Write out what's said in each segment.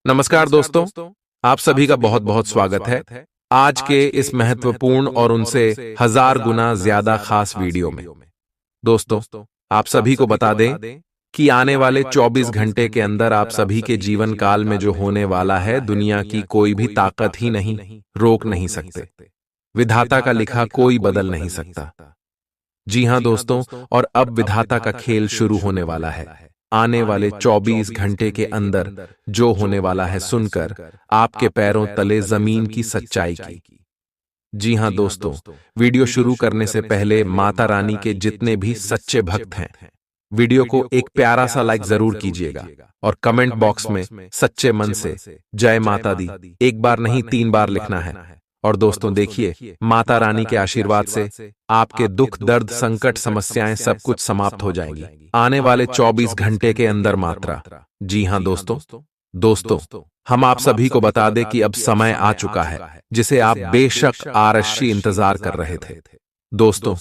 नमस्कार दोस्तों, आप सभी का बहुत बहुत स्वागत है आज के इस महत्वपूर्ण और उनसे 1000 गुना ज्यादा खास वीडियो में। दोस्तों, आप सभी को बता दें कि आने वाले 24 घंटे के अंदर आप सभी के जीवन काल में जो होने वाला है, दुनिया की कोई भी ताकत ही नहीं रोक नहीं सकते। विधाता का लिखा कोई बदल नहीं सकता। जी हां दोस्तों, और अब विधाता का खेल शुरू होने वाला है। आने वाले 24 घंटे के अंदर जो होने वाला है सुनकर आपके पैरों तले जमीन की सच्चाई की। जी हां दोस्तों, वीडियो शुरू करने से पहले माता रानी के जितने भी सच्चे भक्त हैं, वीडियो को एक प्यारा सा लाइक जरूर कीजिएगा और कमेंट बॉक्स में सच्चे मन से जय माता दी एक बार नहीं 3 बार लिखना है। और दोस्तों देखिए, माता रानी के आशीर्वाद से आपके दुख दर्द संकट समस्याएं सब कुछ समाप्त हो जाएंगी आने वाले 24 घंटे के अंदर मात्रा। जी हां दोस्तों, हम आप सभी को बता दें कि अब समय आ चुका है जिसे आप बेशक आरशी इंतजार कर रहे थे। दोस्तों,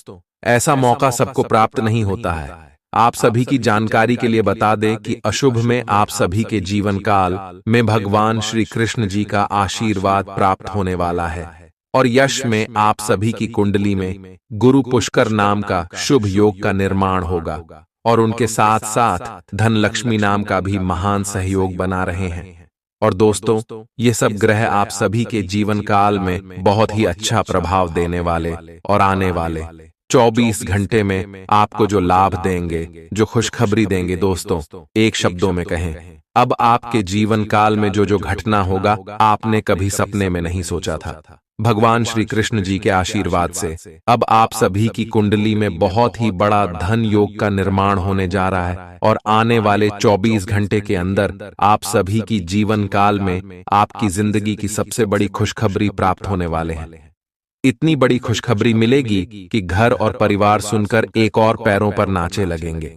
ऐसा मौका सबको प्राप्त नहीं होता है। आप सभी की जानकारी के लिए बता दें कि अशुभ में आप सभी के जीवन काल में भगवान श्री कृष्ण जी का आशीर्वाद प्राप्त होने वाला है और यश में आप सभी की कुंडली में गुरु पुष्कर नाम का शुभ योग का निर्माण होगा और उनके साथ साथ धन लक्ष्मी नाम का भी महान सहयोग बना रहे हैं। और दोस्तों, ये सब ग्रह आप सभी के जीवन काल में बहुत ही अच्छा प्रभाव देने वाले और आने वाले 24 घंटे में आपको जो लाभ देंगे, जो खुशखबरी देंगे, दोस्तों एक शब्दों में कहें, अब आपके जीवन काल में जो जो घटना होगा आपने कभी सपने में नहीं सोचा था। भगवान श्री कृष्ण जी के आशीर्वाद से अब आप सभी की कुंडली में बहुत ही बड़ा धन योग का निर्माण होने जा रहा है और आने वाले 24 घंटे के अंदर आप सभी की जीवन काल में आपकी जिंदगी की सबसे बड़ी खुशखबरी प्राप्त होने वाले हैं। इतनी बड़ी खुशखबरी मिलेगी कि घर और परिवार सुनकर एक और पैरों पर नाचे लगेंगे।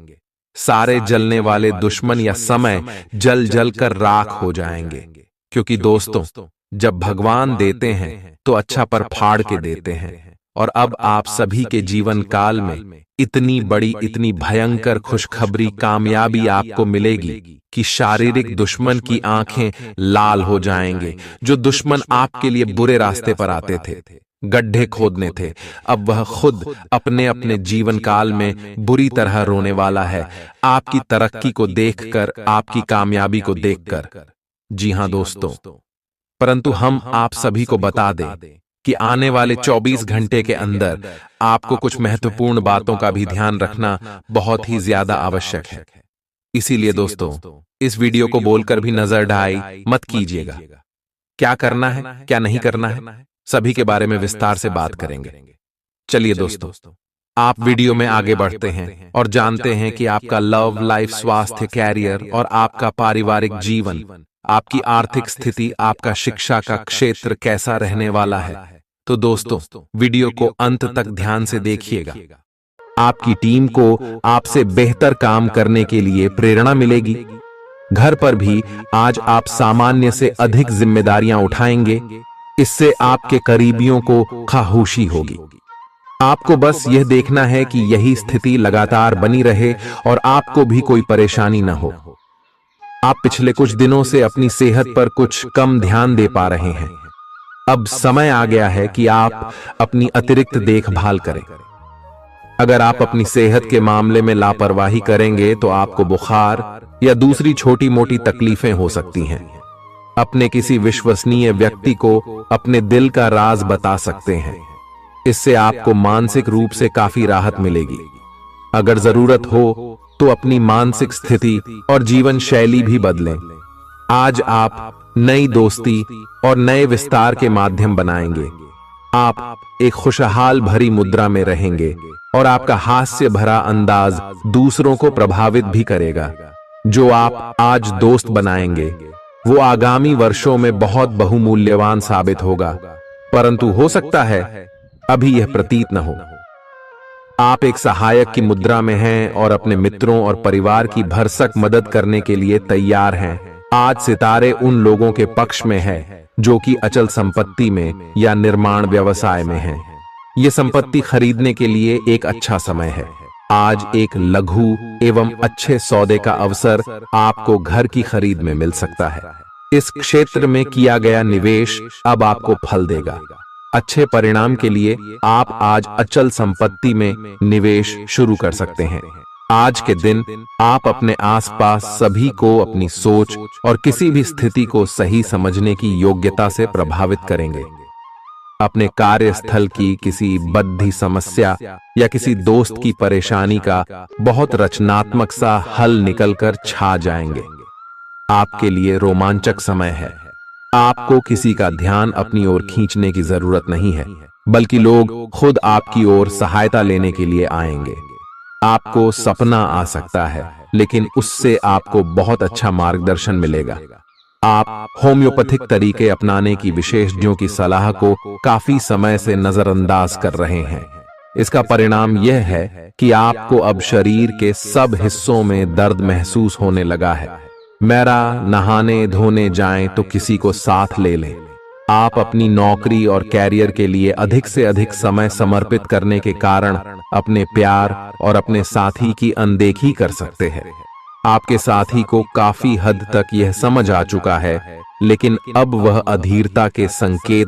सारे जलने वाले दुश्मन या समय जल जल कर राख हो जाएंगे, क्योंकि दोस्तों जब भगवान देते हैं तो अच्छा पर फाड़ के देते हैं। और अब आप सभी के जीवन काल में इतनी बड़ी इतनी भयंकर खुशखबरी कामयाबी आपको मिलेगी कि शारीरिक दुश्मन की आंखें लाल हो जाएंगे। जो दुश्मन आपके लिए बुरे रास्ते पर आते थे, गड्ढे खोदने थे, अब वह खुद अपने अपने जीवन काल में बुरी तरह रोने वाला है आपकी तरक्की को देखकर, आपकी कामयाबी को देखकर। जी हां दोस्तों, परंतु हम आप सभी को बता दें कि आने वाले 24 घंटे के अंदर आपको कुछ महत्वपूर्ण बातों का भी ध्यान रखना बहुत ही ज्यादा आवश्यक है। इसीलिए दोस्तों, इस वीडियो को बोलकर भी नजर ढाई मत कीजिएगा। क्या करना है, क्या नहीं करना है, सभी के बारे में विस्तार से बात करेंगे। चलिए दोस्तों, आप वीडियो में आगे बढ़ते हैं और जानते हैं कि आपका लव लाइफ, स्वास्थ्य, कैरियर और आपका पारिवारिक जीवन, आपकी आर्थिक स्थिति, आपका शिक्षा का क्षेत्र कैसा रहने वाला है। तो दोस्तों, वीडियो को अंत तक ध्यान से देखिएगा। आपकी टीम को आपसे बेहतर काम करने के लिए प्रेरणा मिलेगी। घर पर भी आज आप सामान्य से अधिक जिम्मेदारियां उठाएंगे। इससे आपके करीबियों को खामोशी होगी। आपको बस यह देखना है कि यही स्थिति लगातार बनी रहे और आपको भी कोई परेशानी न हो। आप पिछले कुछ दिनों से अपनी सेहत पर कुछ कम ध्यान दे पा रहे हैं। अब समय आ गया है कि आप अपनी अतिरिक्त देखभाल करें। अगर आप अपनी सेहत के मामले में लापरवाही करेंगे तो आपको बुखार या दूसरी छोटी मोटी तकलीफें हो सकती हैं। अपने किसी विश्वसनीय व्यक्ति को अपने दिल का राज बता सकते हैं। इससे आपको मानसिक रूप से काफी राहत मिलेगी। अगर जरूरत हो तो अपनी मानसिक स्थिति और जीवन शैली भी बदलें। आज आप नई दोस्ती और नए विस्तार के माध्यम बनाएंगे। आप एक खुशहाल भरी मुद्रा में रहेंगे और आपका हास्य भरा अंदाज दूसरों को प्रभावित भी करेगा। जो आप आज दोस्त बनाएंगे वो आगामी वर्षों में बहुत बहुमूल्यवान साबित होगा, परंतु हो सकता है अभी यह प्रतीत न हो। आप एक सहायक की मुद्रा में हैं और अपने मित्रों और परिवार की भरसक मदद करने के लिए तैयार हैं। आज सितारे उन लोगों के पक्ष में है जो कि अचल संपत्ति में या निर्माण व्यवसाय में हैं। ये संपत्ति खरीदने के लिए एक अच्छा समय है। आज एक लघु एवं अच्छे सौदे का अवसर आपको घर की खरीद में मिल सकता है। इस क्षेत्र में किया गया निवेश अब आपको फल देगा। अच्छे परिणाम के लिए आप आज अचल संपत्ति में निवेश शुरू कर सकते हैं। आज के दिन आप अपने आसपास सभी को अपनी सोच और किसी भी स्थिति को सही समझने की योग्यता से प्रभावित करेंगे। अपने कार्यस्थल की किसी बद्धी समस्या या किसी दोस्त की परेशानी का बहुत रचनात्मक सा हल निकलकर छा जाएंगे। आपके लिए रोमांचक समय है। आपको किसी का ध्यान अपनी ओर खींचने की जरूरत नहीं है, बल्कि लोग खुद आपकी ओर सहायता लेने के लिए आएंगे। आपको सपना आ सकता है, लेकिन उससे आपको बहुत अच्छा मार्गदर्शन मिलेगा। आप होम्योपैथिक तरीके अपनाने की विशेषज्ञों की सलाह को काफी समय से नजरअंदाज कर रहे हैं। इसका परिणाम यह है कि आपको अब शरीर के सब हिस्सों में दर्द महसूस होने लगा है। मेरा नहाने धोने जाएं तो किसी को साथ ले लें। आप अपनी नौकरी और कैरियर के लिए अधिक से अधिक समय समर्पित करने के कारण अपने प्यार और अपने साथी की अनदेखी कर सकते हैं। आपके साथी को काफी हद तक यह समझ आ चुका है, लेकिन अब वह अधीरता के संकेत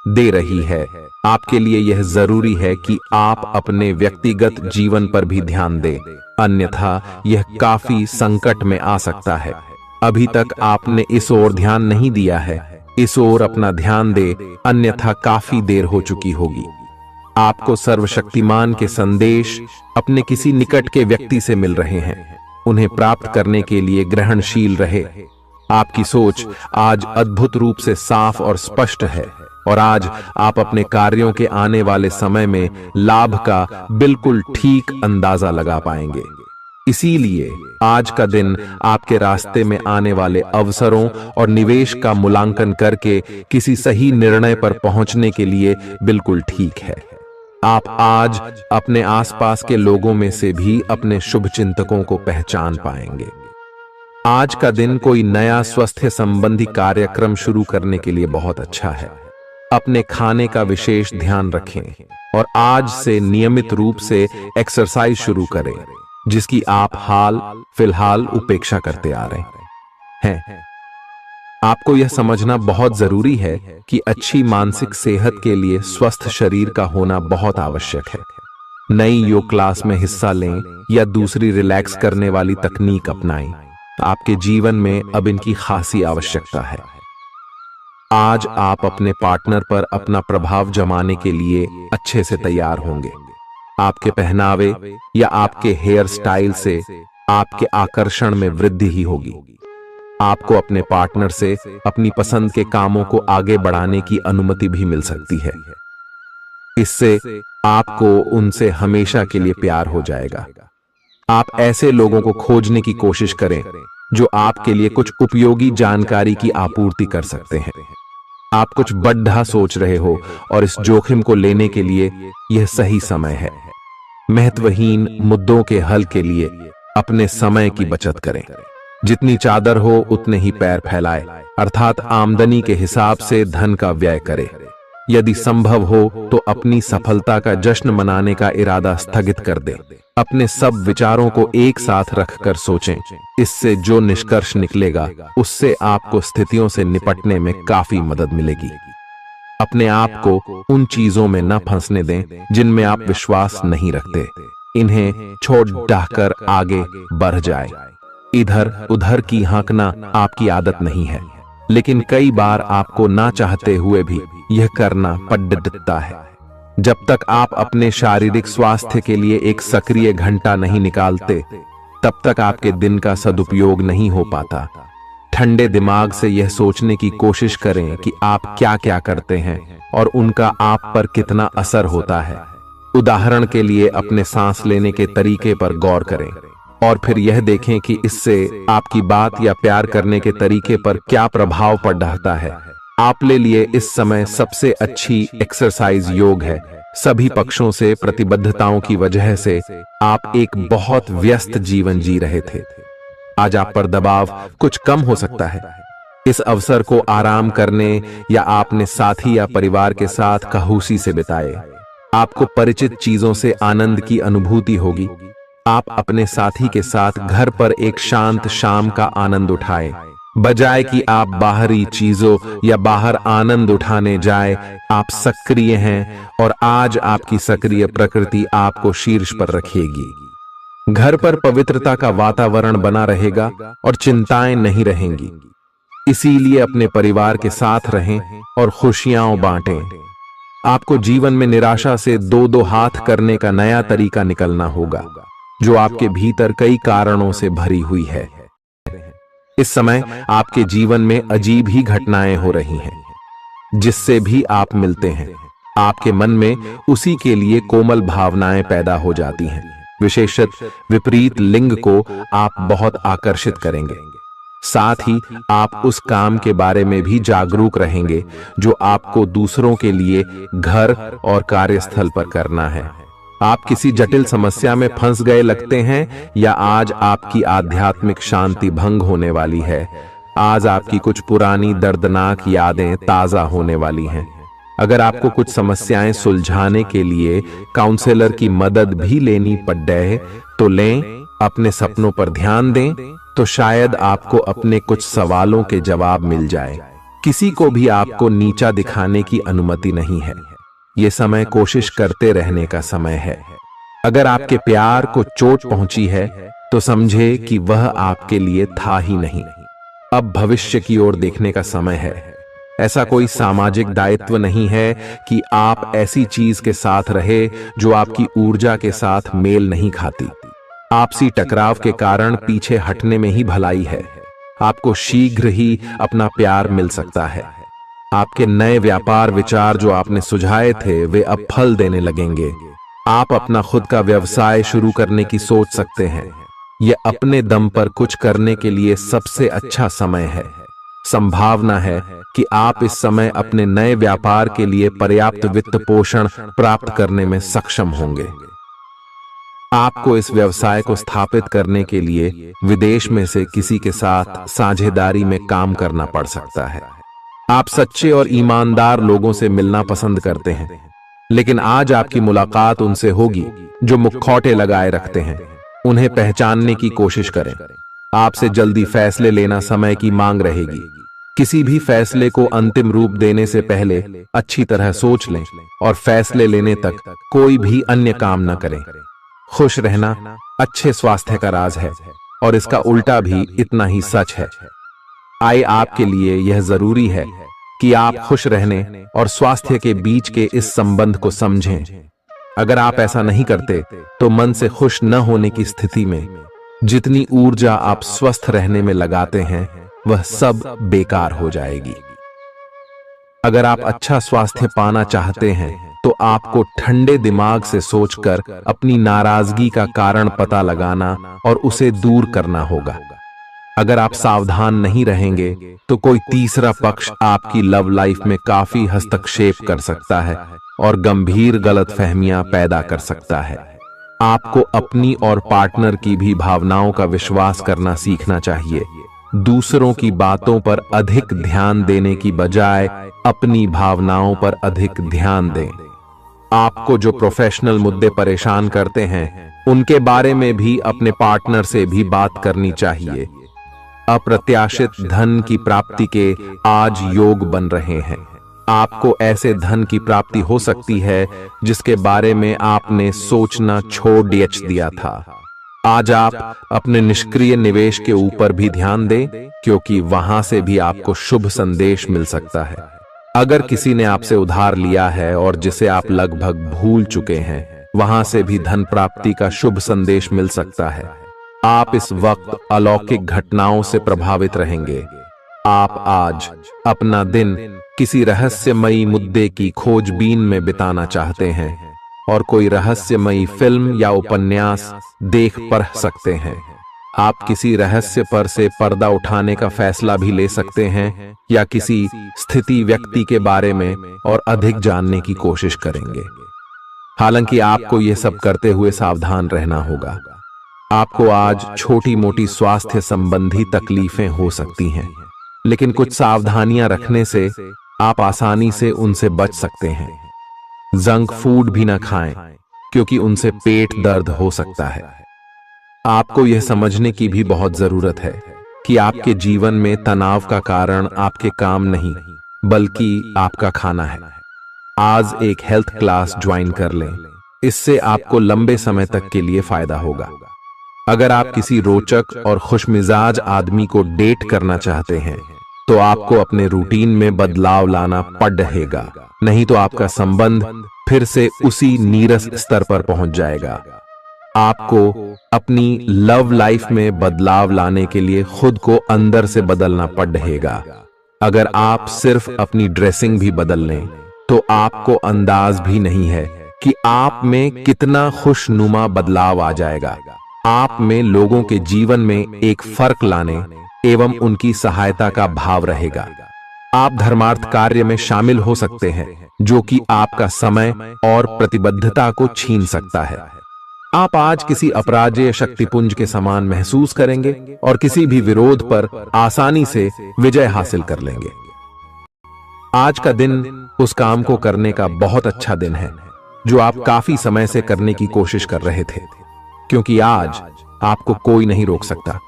दे रही है। आपके लिए यह जरूरी है कि आप अपने व्यक्तिगत जीवन पर भी ध्यान दें, अन्यथा यह काफी संकट में आ सकता है। अभी तक आपने इस ओर ध्यान नहीं दिया है, इस ओर अपना ध्यान दे, अन्यथा काफी देर हो चुकी होगी। आपको सर्वशक्तिमान के संदेश अपने किसी निकट के व्यक्ति से मिल रहे हैं। उन्हें प्राप्त करने के लिए ग्रहणशील रहे। आपकी सोच आज अद्भुत रूप से साफ और स्पष्ट है, और आज आप अपने कार्यों के आने वाले समय में लाभ का बिल्कुल ठीक अंदाजा लगा पाएंगे। इसीलिए आज का दिन आपके रास्ते में आने वाले अवसरों और निवेश का मूल्यांकन करके किसी सही निर्णय पर पहुंचने के लिए बिल्कुल ठीक है। आप आज अपने आसपास के लोगों में से भी अपने शुभ चिंतकों को पहचान पाएंगे। आज का दिन कोई नया स्वास्थ्य संबंधी कार्यक्रम शुरू करने के लिए बहुत अच्छा है। अपने खाने का विशेष ध्यान रखें और आज से नियमित रूप से एक्सरसाइज शुरू करें, जिसकी आप हाल फिलहाल उपेक्षा करते आ रहे हैं। आपको यह समझना बहुत जरूरी है कि अच्छी मानसिक सेहत के लिए स्वस्थ शरीर का होना बहुत आवश्यक है। नई योग क्लास में हिस्सा लें या दूसरी रिलैक्स करने वाली तकनीक अपनाएं। आपके जीवन में अब इनकी खासी आवश्यकता है। आज आप अपने पार्टनर पर अपना प्रभाव जमाने के लिए अच्छे से तैयार होंगे। आपके पहनावे या आपके हेयर स्टाइल से आपके आकर्षण में वृद्धि ही होगी। आपको अपने पार्टनर से अपनी पसंद के कामों को आगे बढ़ाने की अनुमति भी मिल सकती है। इससे आपको उनसे हमेशा के लिए प्यार हो जाएगा। आप ऐसे लोगों को खोजने की कोशिश करें जो आपके लिए कुछ उपयोगी जानकारी की आपूर्ति कर सकते हैं। आप कुछ बड़ा सोच रहे हो और इस जोखिम को लेने के लिए यह सही समय है। महत्वहीन मुद्दों के हल के लिए अपने समय की बचत करें। जितनी चादर हो उतने ही पैर फैलाए, अर्थात आमदनी के हिसाब से धन का व्यय करें। यदि संभव हो तो अपनी सफलता का जश्न मनाने का इरादा स्थगित कर दें। अपने सब विचारों को एक साथ रखकर सोचें। इससे जो निष्कर्ष निकलेगा उससे आपको स्थितियों से निपटने में काफी मदद मिलेगी। अपने आप को उन चीजों में न फंसने दें जिनमें आप विश्वास नहीं रखते। इन्हें छोड़ डाहकर आगे बढ़ जाए। इधर उधर की हाँकना आपकी आदत नहीं है, लेकिन कई बार आपको ना चाहते हुए भी यह करना पड़ता है। जब तक आप अपने शारीरिक स्वास्थ्य के लिए एक सक्रिय घंटा नहीं निकालते, तब तक आपके दिन का सदुपयोग नहीं हो पाता। ठंडे दिमाग से यह सोचने की कोशिश करें कि आप क्या क्या करते हैं और उनका आप पर कितना असर होता है। उदाहरण के लिए अपने सांस लेने के तरीके पर गौर करें और फिर यह देखें कि इससे आपकी बात या प्यार करने के तरीके पर क्या प्रभाव पड़ रहा है। आपके लिए इस समय सबसे अच्छी एक्सरसाइज योग है। सभी पक्षों से प्रतिबद्धताओं की वजह से आप एक बहुत व्यस्त जीवन जी रहे थे। आज आप पर दबाव कुछ कम हो सकता है। इस अवसर को आराम करने या आपने साथी या परिवार के साथ खहूसी से बिताए। आपको परिचित चीजों से आनंद की अनुभूति होगी। आप अपने साथी के साथ घर पर एक शांत शाम का आनंद उठाएं। बजाय कि आप बाहरी चीजों या बाहर आनंद उठाने जाए, आप सक्रिय हैं और आज आपकी सक्रिय प्रकृति आपको शीर्ष पर रखेगी। घर पर पवित्रता का वातावरण बना रहेगा और चिंताएं नहीं रहेंगी। इसीलिए अपने परिवार के साथ रहें और खुशियां बांटें। आपको जीवन में निराशा से दो दो हाथ करने का नया तरीका निकलना होगा, जो आपके भीतर कई कारणों से भरी हुई है। इस समय आपके जीवन में अजीब ही घटनाएं हो रही हैं। जिससे भी आप मिलते हैं, आपके मन में उसी के लिए कोमल भावनाएं पैदा हो जाती हैं। विशेषतः विपरीत लिंग को आप बहुत आकर्षित करेंगे। साथ ही आप उस काम के बारे में भी जागरूक रहेंगे जो आपको दूसरों के लिए घर और कार्यस्थल पर करना है। आप किसी जटिल समस्या में फंस गए लगते हैं, या आज आपकी आध्यात्मिक शांति भंग होने वाली है। आज आपकी कुछ पुरानी दर्दनाक यादें ताजा होने वाली हैं। अगर आपको कुछ समस्याएं सुलझाने के लिए काउंसलर की मदद भी लेनी पड़ जाए तो लें। अपने सपनों पर ध्यान दें तो शायद आपको अपने कुछ सवालों के जवाब मिल जाए। किसी को भी आपको नीचा दिखाने की अनुमति नहीं है। ये समय कोशिश करते रहने का समय है। अगर आपके प्यार को चोट पहुंची है तो समझे कि वह आपके लिए था ही नहीं। अब भविष्य की ओर देखने का समय है। ऐसा कोई सामाजिक दायित्व नहीं है कि आप ऐसी चीज के साथ रहे जो आपकी ऊर्जा के साथ मेल नहीं खाती। आपसी टकराव के कारण पीछे हटने में ही भलाई है। आपको शीघ्र ही अपना प्यार मिल सकता है। आपके नए व्यापार विचार जो आपने सुझाए थे वे अब फल देने लगेंगे। आप अपना खुद का व्यवसाय शुरू करने की सोच सकते हैं। यह अपने दम पर कुछ करने के लिए सबसे अच्छा समय है। संभावना है कि आप इस समय अपने नए व्यापार के लिए पर्याप्त वित्त पोषण प्राप्त करने में सक्षम होंगे। आपको इस व्यवसाय को स्थापित करने के लिए विदेश में से किसी के साथ साझेदारी में काम करना पड़ सकता है। आप सच्चे और ईमानदार लोगों से मिलना पसंद करते हैं, लेकिन आज आपकी मुलाकात उनसे होगी जो मुखौटे लगाए रखते हैं। उन्हें पहचानने की कोशिश करें। आपसे जल्दी फैसले लेना समय की मांग रहेगी। किसी भी फैसले को अंतिम रूप देने से पहले अच्छी तरह सोच लें और फैसले लेने तक कोई भी अन्य काम न करें। खुश रहना अच्छे स्वास्थ्य का राज है और इसका उल्टा भी इतना ही सच है। आए आपके लिए यह जरूरी है कि आप खुश रहने और स्वास्थ्य के बीच के इस संबंध को समझें। अगर आप ऐसा नहीं करते तो मन से खुश न होने की स्थिति में जितनी ऊर्जा आप स्वस्थ रहने में लगाते हैं वह सब बेकार हो जाएगी। अगर आप अच्छा स्वास्थ्य पाना चाहते हैं तो आपको ठंडे दिमाग से सोचकर अपनी नाराजगी का कारण पता लगाना और उसे दूर करना होगा। अगर आप सावधान नहीं रहेंगे तो कोई तीसरा पक्ष आपकी लव लाइफ में काफी हस्तक्षेप कर सकता है और गंभीर गलतफहमियां पैदा कर सकता है। आपको अपनी और पार्टनर की भी भावनाओं का विश्वास करना सीखना चाहिए। दूसरों की बातों पर अधिक ध्यान देने की बजाय अपनी भावनाओं पर अधिक ध्यान दें। आपको जो प्रोफेशनल मुद्दे परेशान करते हैं उनके बारे में भी अपने पार्टनर से भी बात करनी चाहिए। अप्रत्याशित धन की प्राप्ति के आज योग बन रहे हैं। आपको ऐसे धन की प्राप्ति हो सकती है जिसके बारे में आपने सोचना छोड़ दिया था। आज आप अपने निष्क्रिय निवेश के ऊपर भी ध्यान दें, क्योंकि वहां से भी आपको शुभ संदेश मिल सकता है। अगर किसी ने आपसे उधार लिया है और जिसे आप लगभग भूल चुके हैं, वहां से भी धन प्राप्ति का शुभ संदेश मिल सकता है। आप इस वक्त अलौकिक घटनाओं से प्रभावित रहेंगे। आप आज अपना दिन किसी रहस्यमयी मुद्दे की खोजबीन में बिताना चाहते हैं और कोई रहस्यमयी फिल्म या उपन्यास देख पढ़ सकते हैं। आप किसी रहस्य पर से पर्दा उठाने का फैसला भी ले सकते हैं या किसी स्थिति व्यक्ति के बारे में और अधिक जानने की कोशिश करेंगे। हालांकि आपको यह सब करते हुए सावधान रहना होगा। आपको आज छोटी मोटी स्वास्थ्य संबंधी तकलीफें हो सकती हैं, लेकिन कुछ सावधानियां रखने से आप आसानी से उनसे बच सकते हैं। जंक फूड भी ना खाएं, क्योंकि उनसे पेट दर्द हो सकता है। आपको यह समझने की भी बहुत जरूरत है कि आपके जीवन में तनाव का कारण आपके काम नहीं बल्कि आपका खाना है। आज एक हेल्थ क्लास ज्वाइन कर लें, इससे आपको लंबे समय तक के लिए फायदा होगा। अगर आप किसी रोचक और खुशमिजाज आदमी को डेट करना चाहते हैं तो आपको अपने रूटीन में बदलाव लाना पड़ेगा, नहीं तो आपका संबंध फिर से उसी नीरस स्तर पर पहुंच जाएगा। आपको अपनी लव लाइफ में बदलाव लाने के लिए खुद को अंदर से बदलना पड़ेगा। अगर आप सिर्फ अपनी ड्रेसिंग भी बदल लें तो आपको अंदाज भी नहीं है कि आप में कितना खुशनुमा बदलाव आ जाएगा। आप में लोगों के जीवन में एक फर्क लाने एवं उनकी सहायता का भाव रहेगा। आप धर्मार्थ कार्य में शामिल हो सकते हैं जो कि आपका समय और प्रतिबद्धता को छीन सकता है। आप आज किसी अपराजेय शक्तिपुंज के समान महसूस करेंगे और किसी भी विरोध पर आसानी से विजय हासिल कर लेंगे। आज का दिन उस काम को करने का बहुत अच्छा दिन है जो आप काफी समय से करने की कोशिश कर रहे थे, क्योंकि आज आपको कोई नहीं रोक सकता।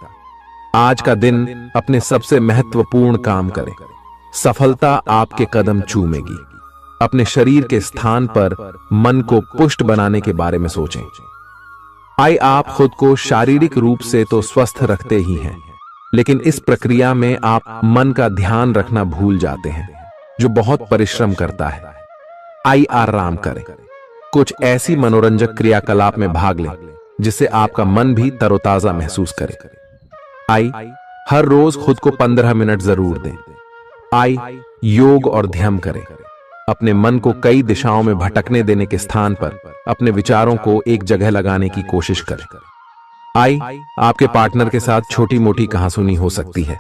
आज का दिन अपने सबसे महत्वपूर्ण काम करें। सफलता आपके कदम चूमेगी। अपने शरीर के स्थान पर मन को पुष्ट बनाने के बारे में सोचें। आप खुद को शारीरिक रूप से तो स्वस्थ रखते ही हैं, लेकिन इस प्रक्रिया में आप मन का ध्यान रखना भूल जाते हैं जो बहुत परिश्रम करता है। आराम करें। कुछ ऐसी मनोरंजक क्रियाकलाप में भाग लें जिससे आपका मन भी तरोताजा महसूस करे। हर रोज खुद को 15 मिनट जरूर दें। योग और ध्यान करें। अपने मन को कई दिशाओं में भटकने देने के स्थान पर अपने विचारों को एक जगह लगाने की कोशिश करें। आपके पार्टनर के साथ छोटी मोटी कहासुनी हो सकती है।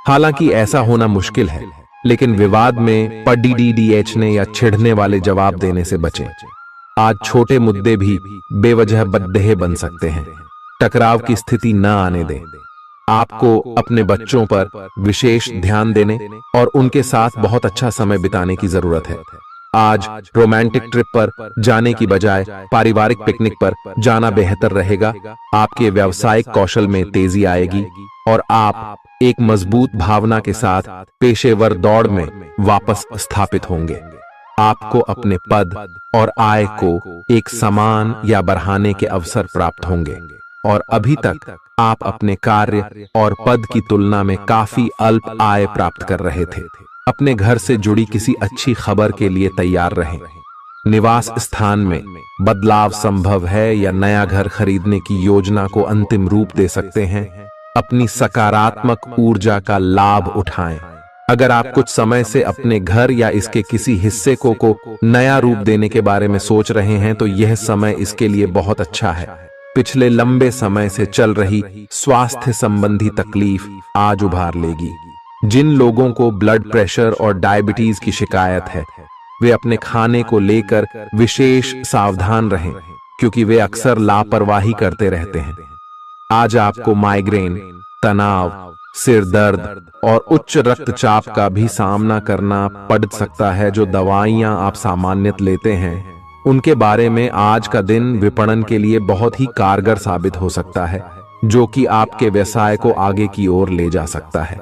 हालांकि ऐसा होना मुश्किल है, लेकिन विवाद में पढ़ने या छिड़ने वाले जवाब देने से बचें। आज छोटे मुद्दे भी बेवजह बद्देह बन सकते हैं। टकराव की स्थिति न आने दें। आपको अपने बच्चों पर विशेष ध्यान देने और उनके साथ बहुत अच्छा समय बिताने की जरूरत है। आज रोमांटिक ट्रिप पर जाने की बजाय पारिवारिक पिकनिक पर जाना बेहतर रहेगा। आपके व्यावसायिक कौशल में तेजी आएगी और आप एक मजबूत भावना के साथ पेशेवर दौड़ में वापस स्थापित होंगे। आपको अपने पद और आय को एक समान या बढ़ाने के अवसर प्राप्त होंगे और अभी तक आप अपने कार्य और पद की तुलना में काफी अल्प आय प्राप्त कर रहे थे। अपने घर से जुड़ी किसी अच्छी खबर के लिए तैयार रहें। निवास स्थान में बदलाव संभव है या नया घर खरीदने की योजना को अंतिम रूप दे सकते हैं। अपनी सकारात्मक ऊर्जा का लाभ उठाएं। अगर आप कुछ समय से अपने घर या इसके किसी हिस्से को नया रूप देने के बारे में सोच रहे हैं तो यह समय इसके लिए बहुत अच्छा है। पिछले लंबे समय से चल रही स्वास्थ्य संबंधी तकलीफ आज उभार लेगी। जिन लोगों को ब्लड प्रेशर और डायबिटीज की शिकायत है वे अपने खाने को लेकर विशेष सावधान रहें, क्योंकि वे अक्सर लापरवाही करते रहते हैं। आज आपको माइग्रेन, तनाव, सिर दर्द और उच्च रक्तचाप का भी सामना करना पड़ सकता है। जो दवाइयां आप सामान्यतः लेते हैं उनके बारे में आज का दिन विपणन के लिए बहुत ही कारगर साबित हो सकता है, जो कि आपके व्यवसाय को आगे की ओर ले जा सकता है।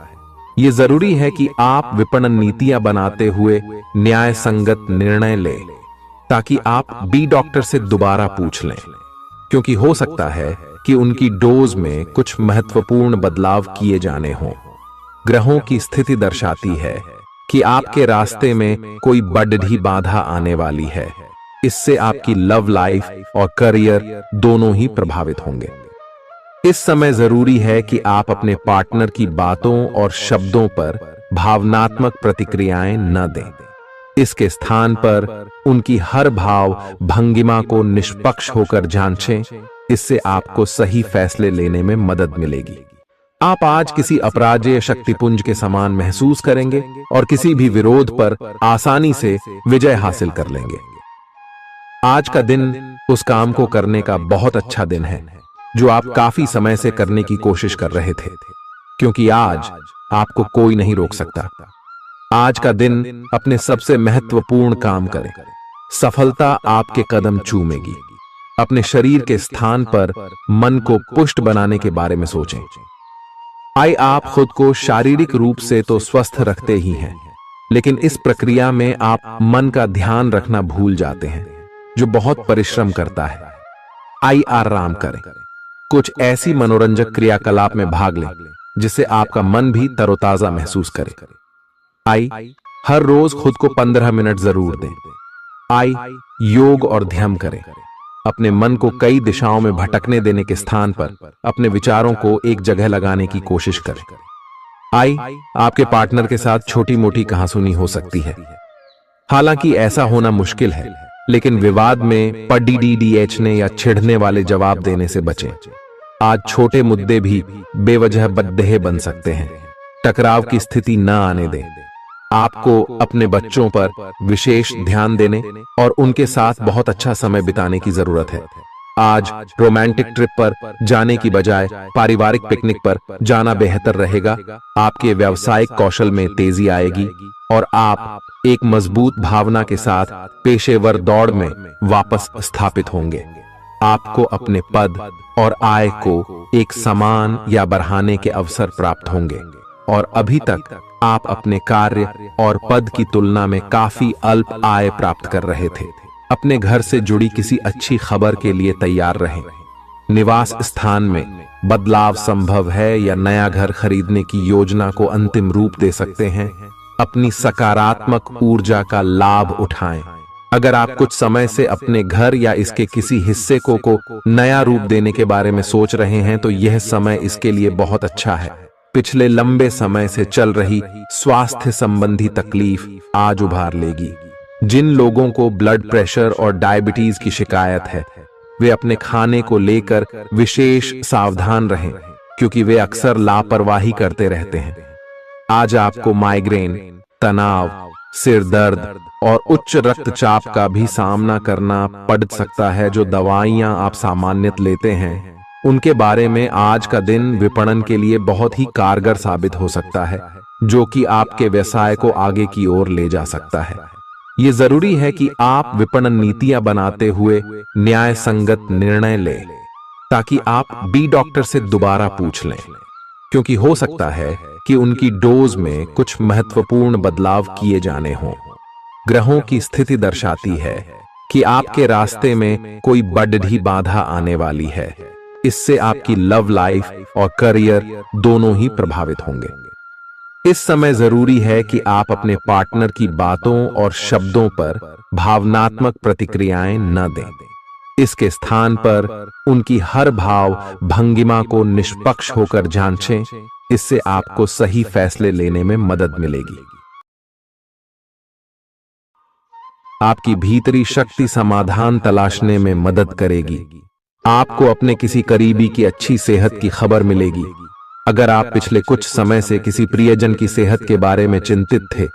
ये जरूरी है कि आप विपणन नीतियां बनाते हुए न्याय संगत निर्णय लें, ताकि आप डॉक्टर से दोबारा पूछ लें, क्योंकि हो सकता है कि उनकी डोज में कुछ महत्वपूर्ण बदलाव किए जाने हों। ग्रहों की स्थिति दर्शाती है कि आपके रास्ते में कोई बड़ी बाधा आने वाली है। इससे आपकी लव लाइफ और करियर दोनों ही प्रभावित होंगे। इस समय जरूरी है कि आप अपने पार्टनर की बातों और शब्दों पर भावनात्मक प्रतिक्रियाएं न दें। इसके स्थान पर उनकी हर भाव भंगिमा को निष्पक्ष होकर जांचें। इससे आपको सही फैसले लेने में मदद मिलेगी। आप आज किसी अपराजेय शक्तिपुंज के समान महसूस करेंगे और किसी भी विरोध पर आसानी से विजय हासिल कर लेंगे। आज का दिन उस काम को करने का बहुत अच्छा दिन है जो आप काफी समय से करने की कोशिश कर रहे थे, क्योंकि आज आपको कोई नहीं रोक सकता। आज का दिन अपने सबसे महत्वपूर्ण काम करें। सफलता आपके कदम चूमेगी। अपने शरीर के स्थान पर मन को पुष्ट बनाने के बारे में सोचें। आप खुद को शारीरिक रूप से तो स्वस्थ रखते ही हैं, लेकिन इस प्रक्रिया में आप मन का ध्यान रखना भूल जाते हैं, जो बहुत परिश्रम करता है। आराम करें। कुछ ऐसी मनोरंजक क्रियाकलाप में भाग लें जिससे आपका मन भी तरोताजा महसूस करे। हर रोज खुद को 15 मिनट जरूर दें। योग और ध्यान करें। अपने मन को कई दिशाओं में भटकने देने के स्थान पर अपने विचारों को एक जगह लगाने की कोशिश करें। आपके पार्टनर के साथ छोटी मोटी कहासुनी हो सकती है। हालांकि ऐसा होना मुश्किल है, लेकिन विवाद में पढ़ने या छिड़ने वाले जवाब देने से बचें। आज छोटे मुद्दे भी बेवजह बद्देह बन सकते हैं। टकराव की स्थिति न आने दें। आपको अपने बच्चों पर विशेष ध्यान देने और उनके साथ बहुत अच्छा समय बिताने की जरूरत है। आज रोमांटिक ट्रिप पर जाने की बजाय पारिवारिक पिकनिक पर जाना बेहतर रहेगा। आपके व्यावसायिक कौशल में तेजी आएगी और आप एक मजबूत भावना के साथ पेशेवर दौड़ में वापस स्थापित होंगे। आपको अपने पद और आय को एक समान या बढ़ाने के अवसर प्राप्त होंगे और अभी तक आप अपने कार्य और पद की तुलना में काफी अल्प आय प्राप्त कर रहे थे। अपने घर से जुड़ी किसी अच्छी खबर के लिए तैयार रहें। निवास स्थान में बदलाव संभव है या नया घर खरीदने की योजना को अंतिम रूप दे सकते हैं। अपनी सकारात्मक ऊर्जा का लाभ उठाएं। अगर आप कुछ समय से अपने घर या इसके किसी हिस्से को नया रूप देने के बारे में सोच रहे हैं, तो यह समय इसके लिए बहुत अच्छा है। पिछले लंबे समय से चल रही स्वास्थ्य संबंधी तकलीफ आज उभार लेगी। जिन लोगों को ब्लड प्रेशर और डायबिटीज की शिकायत है, वे अपने खाने को लेकर विशेष सावधान रहें, क्योंकि वे अक्सर लापरवाही करते रहते हैं। आज आपको माइग्रेन, तनाव, सिर दर्द और उच्च रक्तचाप का भी सामना करना पड़ सकता है। जो दवाइयां आप सामान्यतः लेते हैं, उनके बारे में आज का दिन विपणन के लिए बहुत ही कारगर साबित हो सकता है, जो कि आपके व्यवसाय को आगे की ओर ले जा सकता है। ये जरूरी है कि आप विपणन नीतियां बनाते हुए न्याय संगत निर्णय लें, ताकि आप डॉक्टर से दोबारा पूछ लें, क्योंकि हो सकता है कि उनकी डोज में कुछ महत्वपूर्ण बदलाव किए जाने हों। ग्रहों की स्थिति दर्शाती है कि आपके रास्ते में कोई बड़ी बाधा आने वाली है। इससे आपकी लव लाइफ और करियर दोनों ही प्रभावित होंगे। इस समय जरूरी है कि आप अपने पार्टनर की बातों और शब्दों पर भावनात्मक प्रतिक्रियाएं न दें। इसके स्थान पर उनकी हर भाव भंगिमा को निष्पक्ष होकर जांचें। इससे आपको सही फैसले लेने में मदद मिलेगी। आपकी भीतरी शक्ति समाधान तलाशने में मदद करेगी। आपको अपने किसी करीबी की अच्छी सेहत की खबर मिलेगी। अगर आप पिछले कुछ समय से किसी प्रियजन की सेहत के बारे में चिंतित थे,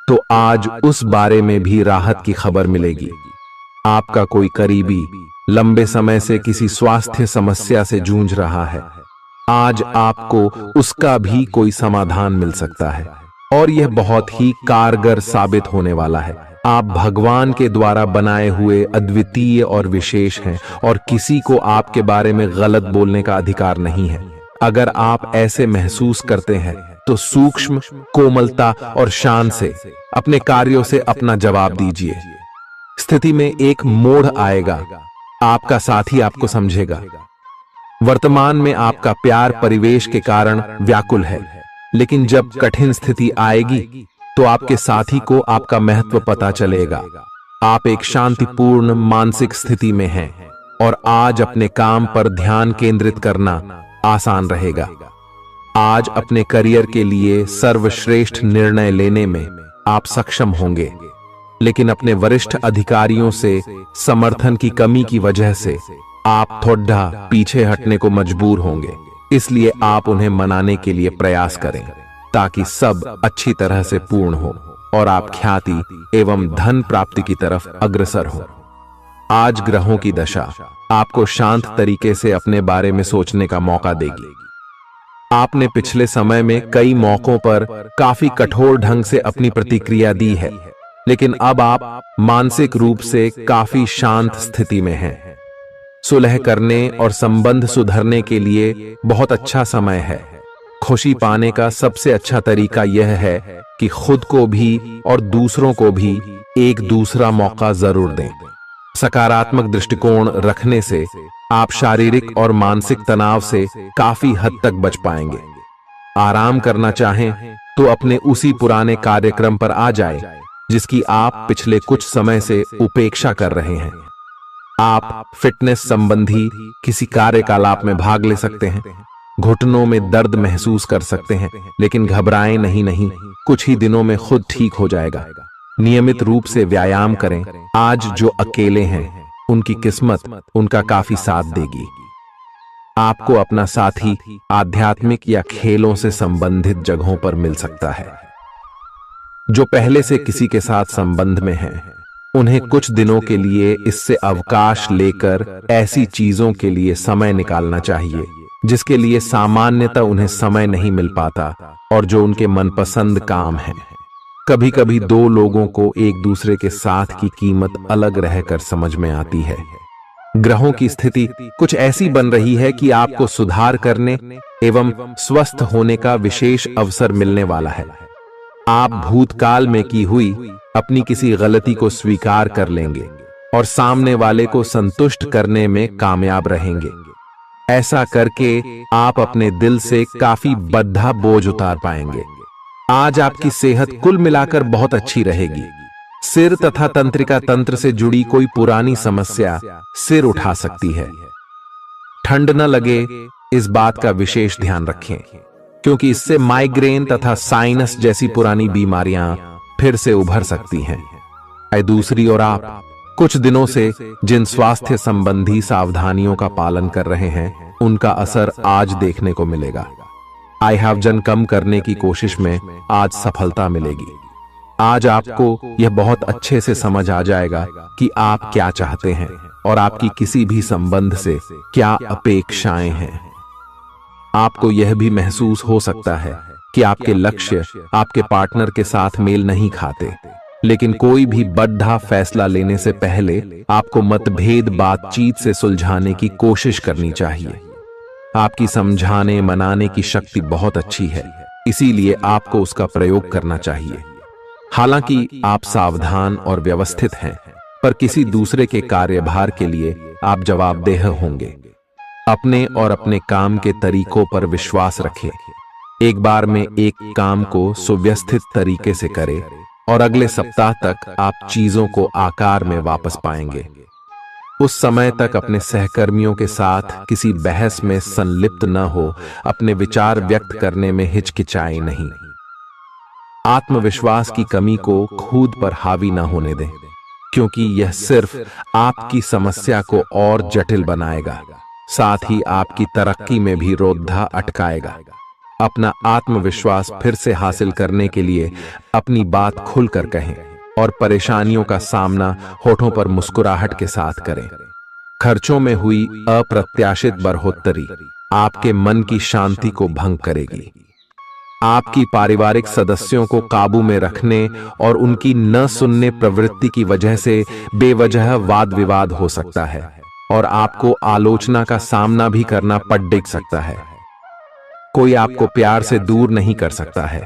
तो आज उस बारे में भी राहत की खबर मिलेगी। आपका कोई करीबी लंबे समय से किसी स्वास्थ्य समस्या से जूझ रहा है, आज आपको उसका भी कोई समाधान मिल सकता है और यह बहुत ही कारगर साबित होने वाला है। आप भगवान के द्वारा बनाए हुए अद्वितीय और विशेष हैं और किसी को आपके बारे में गलत बोलने का अधिकार नहीं है। अगर आप ऐसे महसूस करते हैं, तो सूक्ष्म, कोमलता और शान से अपने कार्यों से अपना जवाब दीजिए। स्थिति में एक मोड़ आएगा, आपका साथी आपको समझेगा। वर्तमान में आपका प्यार परिवेश के कारण व्याकुल है, लेकिन जब कठिन स्थिति आएगी तो आपके साथी को आपका महत्व पता चलेगा। आप एक शांतिपूर्ण मानसिक स्थिति में हैं और आज अपने काम पर ध्यान केंद्रित करना आसान रहेगा। आज अपने करियर के लिए सर्वश्रेष्ठ निर्णय लेने में आप सक्षम होंगे, लेकिन अपने वरिष्ठ अधिकारियों से समर्थन की कमी की वजह से आप थोड़ा पीछे हटने को मजबूर होंगे। इसलिए आप उन्हें मनाने के लिए प्रयास करें, ताकि सब अच्छी तरह से पूर्ण हो और आप ख्याति एवं धन प्राप्ति की तरफ अग्रसर हो। आज ग्रहों की दशा आपको शांत तरीके से अपने बारे में सोचने का मौका देगी। आपने पिछले समय में कई मौकों पर काफी कठोर ढंग से अपनी प्रतिक्रिया दी है, लेकिन अब आप मानसिक रूप से काफी शांत स्थिति में हैं। सुलह करने और संबंध सुधरने के लिए बहुत अच्छा समय है। खुशी पाने का सबसे अच्छा तरीका यह है कि खुद को भी और दूसरों को भी एक दूसरा मौका जरूर दें। सकारात्मक दृष्टिकोण रखने से आप शारीरिक और मानसिक तनाव से काफी हद तक बच पाएंगे। आराम करना चाहें तो अपने उसी पुराने कार्यक्रम पर आ जाएं, जिसकी आप पिछले कुछ समय से उपेक्षा कर रहे हैं। आप फिटनेस संबंधी किसी कार्यकलाप में भाग ले सकते हैं। घुटनों में दर्द महसूस कर सकते हैं, लेकिन घबराएं नहीं, कुछ ही दिनों में खुद ठीक हो जाएगा। नियमित रूप से व्यायाम करें। आज जो अकेले हैं उनकी किस्मत उनका काफी साथ देगी। आपको अपना साथी आध्यात्मिक या खेलों से संबंधित जगहों पर मिल सकता है। जो पहले से किसी के साथ संबंध में हैं, उन्हें कुछ दिनों के लिए इससे अवकाश लेकर ऐसी चीजों के लिए समय निकालना चाहिए जिसके लिए सामान्यतः उन्हें समय नहीं मिल पाता और जो उनके मनपसंद काम है। कभी कभी दो लोगों को एक दूसरे के साथ की कीमत अलग रहकर समझ में आती है। ग्रहों की स्थिति कुछ ऐसी बन रही है कि आपको सुधार करने एवं स्वस्थ होने का विशेष अवसर मिलने वाला है। आप भूतकाल में की हुई अपनी किसी गलती को स्वीकार कर लेंगे और सामने वाले को संतुष्ट करने में कामयाब रहेंगे। ऐसा करके आप अपने दिल से काफी बद्धा बोझ उतार पाएंगे। आज आपकी सेहत कुल मिलाकर बहुत अच्छी रहेगी। सिर तथा तंत्रिका तंत्र से जुड़ी कोई पुरानी समस्या सिर उठा सकती है। ठंड न लगे इस बात का विशेष ध्यान रखें, क्योंकि इससे माइग्रेन तथा साइनस जैसी पुरानी बीमारियां फिर से उभर सकती हैं। दूसरी ओर आप कुछ दिनों से जिन स्वास्थ्य संबंधी सावधानियों का पालन कर रहे हैं, उनका असर आज देखने को मिलेगा। आई वजन कम करने की कोशिश में आज सफलता मिलेगी। आज आपको यह बहुत अच्छे से समझ आ जाएगा कि आप क्या चाहते हैं और आपकी किसी भी संबंध से क्या अपेक्षाएं हैं। आपको यह भी महसूस हो सकता है कि आपके लक्ष्य आपके पार्टनर के साथ मेल नहीं खाते, लेकिन कोई भी बड़ा फैसला लेने से पहले आपको मतभेद बातचीत से सुलझाने की कोशिश करनी चाहिए। आपकी समझाने मनाने की शक्ति बहुत अच्छी है, इसीलिए आपको उसका प्रयोग करना चाहिए। हालांकि आप सावधान और व्यवस्थित हैं, पर किसी दूसरे के कार्यभार के लिए आप जवाबदेह होंगे। अपने और अपने काम के तरीकों पर विश्वास रखें। एक बार में एक काम को सुव्यवस्थित तरीके से करें और अगले सप्ताह तक आप चीजों को आकार में वापस पाएंगे। उस समय तक अपने सहकर्मियों के साथ किसी बहस में संलिप्त न हो, अपने विचार व्यक्त करने में हिचकिचाएं नहीं। आत्मविश्वास की कमी को खुद पर हावी न होने दें, क्योंकि यह सिर्फ आपकी समस्या को और जटिल बनाएगा, साथ ही आपकी तरक्की में भी रोधा अटकाएगा। अपना आत्मविश्वास फिर से हासिल करने के लिए अपनी बात खुलकर कहें और परेशानियों का सामना होठों पर मुस्कुराहट के साथ करें। खर्चों में हुई अप्रत्याशित बढ़ोतरी आपके मन की शांति को भंग करेगी। आपकी पारिवारिक सदस्यों को काबू में रखने और उनकी न सुनने प्रवृत्ति की वजह से बेवजह वाद विवाद हो सकता है और आपको आलोचना का सामना भी करना पड़ सकता है। कोई आपको प्यार से दूर नहीं कर सकता है।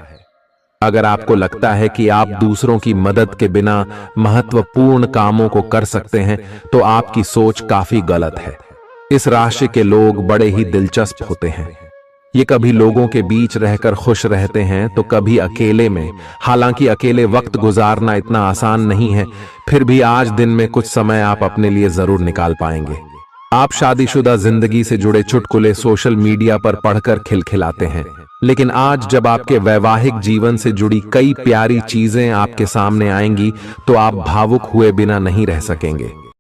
अगर आपको लगता है कि आप दूसरों की मदद के बिना महत्वपूर्ण कामों को कर सकते हैं, तो आपकी सोच काफी गलत है। इस राशि के लोग बड़े ही दिलचस्प होते हैं। ये कभी लोगों के बीच रहकर खुश रहते हैं तो कभी अकेले में। हालांकि अकेले वक्त गुजारना इतना आसान नहीं है, फिर भी आज दिन में कुछ समय आप अपने लिए जरूर निकाल पाएंगे। आप शादीशुदा जिंदगी से जुड़े चुटकुले सोशल मीडिया पर पढ़कर खिलखिलाते हैं, लेकिन आज जब आपके वैवाहिक जीवन से जुड़ी कई प्यारी चीजें आपके सामने आएंगी तो आप भावुक हुए बिना नहीं रह सकेंगे।